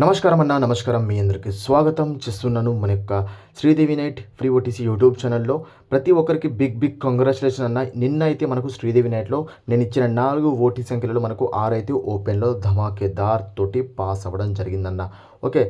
నమస్కారం అన్న నమస్కారం మీ అందరికీ స్వాగతం చేస్తున్నాను మన యొక్క Sridevi night free OTC YouTube ఛానల్లో ప్రతి ఒక్కరికి బిగ్ కంగ్రాచులేషన్ అన్న. నిన్న అయితే మనకు శ్రీదేవి నైట్లో నేను ఇచ్చిన 4 ఓటీ సంఖ్యలలో మనకు 6 అయితే ఓపెన్లో ధమాకేదార్ తోటి పాస్ అవ్వడం జరిగిందన్న. ఓకే,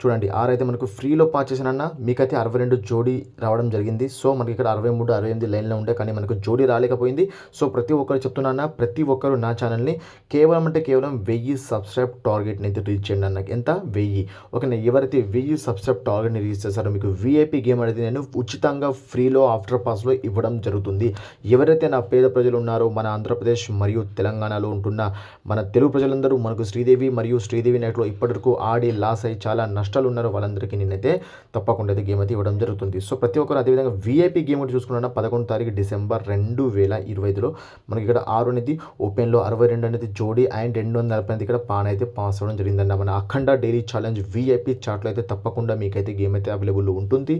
చూడండి 6 అయితే మనకు ఫ్రీలో పాస్ చేశానన్న. మీకైతే 62 జోడీ రావడం జరిగింది. సో మనకి ఇక్కడ 63 68 లైన్లో ఉండే కానీ మనకు జోడీ రాలేకపోయింది. సో ప్రతి ఒక్కరు చెప్తున్నా, ప్రతి ఒక్కరు నా ఛానల్ని కేవలం 1000 సబ్స్క్రైబ్ టార్గెట్ని అయితే రీచ్ చేయండి అన్న. ఎంత 1000. ఓకేనా, ఎవరైతే 1000 సబ్స్క్రైబ్ టార్గెట్ని రీచ్ చేస్తారో మీకు వీఐపీ గేమ్ అనేది నేను ఉచితంగా ఫ్రీలో ఆఫ్టర్ పాస్లో ఇవ్వడం జరుగుతుంది. ఎవరైతే నా పేద ప్రజలు ఉన్నారో మన ఆంధ్రప్రదేశ్ మరియు తెలంగాణలో ఉంటున్న మన తెలుగు ప్రజలందరూ మనకు శ్రీదేవి మరియు శ్రీదేవి నైట్లో ఇప్పటివరకు ఆడి లాస్ అయ్యి చాలా నష్టాలు ఉన్నారు, వాళ్ళందరికీ నేనైతే తప్పకుండా అయితే గేమ్ అయితే ఇవ్వడం జరుగుతుంది. సో ప్రతి ఒక్కరు అదేవిధంగా వీఐపీ గేమ్ ఒకటి చూసుకున్నా 11 తారీఖు డిసెంబర్ 2025లో మనకి ఇక్కడ 6 అనేది ఓపెన్లో 62 అనేది జోడీ అండ్ 240 అనేది ఇక్కడ పాన్ అయితే పాస్ అవ్వడం జరిగిందన్న. మన అఖండ డైలీ ఛాలెంజ్ వీఐపీ చాట్లో అయితే తప్పకుండా మీకైతే గేమ్ అయితే అవైలబుల్ ఉంటుంది.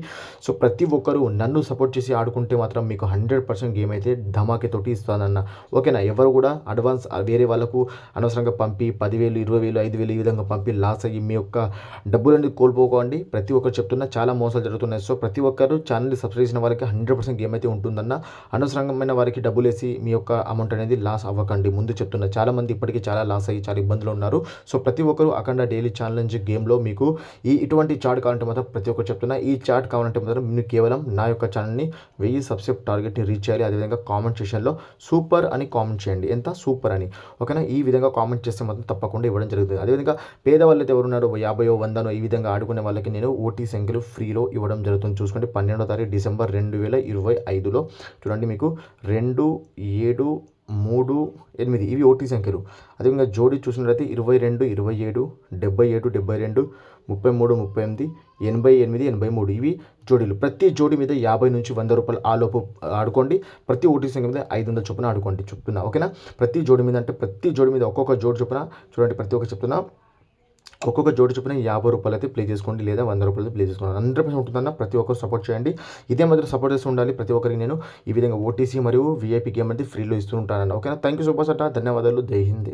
సో ప్రతి ఒక్కరు నన్ను సపోర్ట్ చేసి ఆడుకుంటే మాత్రం మీకు 100% గేమ్ అయితే ధమాకే తోటి ఇస్తానన్న. ఓకేనా, ఎవరు కూడా అడ్వాన్స్ వేరే వాళ్ళకు అనవసరంగా పంపి 10,000 20,000 5,000 ఈ విధంగా పంపి లాస్ అయ్యి మీ యొక్క డబ్బులు కోల్పోకండి. ప్రతి ఒక్కరు చెప్తున్నా చాలా మోసాలు జరుగుతున్నాయి. సో ప్రతి ఒక్కరు ఛానల్ని సబ్స్క్రైబ్ చేసిన వాళ్ళకి 100% గేమ్ అయితే ఉంటుందన్న. అనవసరమైన వారికి డబ్బులు వేసి మీ యొక్క అమౌంట్ అనేది లాస్ అవ్వకండి. ముందు చెప్తున్నా, చాలా మంది ఇప్పటికీ చాలా లాస్ అయ్యి చాలా ఇబ్బందులు ఉన్నారు. సో ప్రతి ఒక్కరు అఖండ డైలీ ఛాలెంజ్ గేమ్లో మీకు ఇటువంటి చాట్ కావాలంటే మాత్రం ప్రతి ఒక్కరు చెప్తున్నా, ఈ చాట్ కావాలంటే మాత్రం మీరు కేవలం నా యొక్క ఛానల్ని 1000 సబ్స్క్రైబ్ టార్గెట్ని రీచ్ చేయాలి. అదేవిధంగా కామెంట్ సెక్షన్లో సూపర్ అని కామెంట్ చేయండి, ఎంత సూపర్ అని. ఓకేనా, ఈ విధంగా కామెంట్ చేస్తే మాత్రం తప్పకుండా ఇవ్వడం జరుగుతుంది. అదేవిధంగా పేదవాళ్ళు అయితే ఎవరున్నారో 50 100 ఈ విధంగా ఆడుకునే వాళ్ళకి నేను ఓటీ సంఖ్యలు ఫ్రీలో ఇవ్వడం జరుగుతుంది. చూసుకోండి 12వ తారీఖు డిసెంబర్ 2025లో చూడండి మీకు 2 7 3 8 ఇవి ఓటీ సంఖ్యలు. అదేవిధంగా జోడీ చూసినట్లయితే 22 27 77 72 33 38 88 83 ఇవి జోడీలు. ప్రతి జోడీ మీద 50 నుంచి 100 రూపాయలు ఆ లోపు ఆడుకోండి. ప్రతి ఓటీ సంఖ్య మీద 500 చొప్పున ఆడుకోండి చెప్తున్నా. ఓకేనా, ప్రతి జోడీ మీద అంటే ప్రతి జోడీ మీద ఒక్కొక్క జోడి చొప్పున చూడండి. ప్రతి ఒక్క చెప్తున్నా, ఒక్కొక్క జోడి చొప్పున 50 రూపాయలు అయితే ప్లే చేసుకోండి, లేదా 100 రూపాయలు ప్లే చేసుకోండి. 100% ఉంటుందన్న. ప్రతి ఒక్కరు సపోర్ట్ చేయండి. ఇదే మాత్రం సపోర్ట్ చేస్తూ ఉండాలి. ప్రతి ఒక్కరికి నేను ఈ విధంగా ఓటీసీ మరియు వీఐపీ గేమ్ అనేది ఫ్రీలో ఇస్తూ ఉంటానన్న. ఓకేనా, థ్యాంక్ యూ సో మచ్ అట. ధన్యవాదాలు. జై హింద్.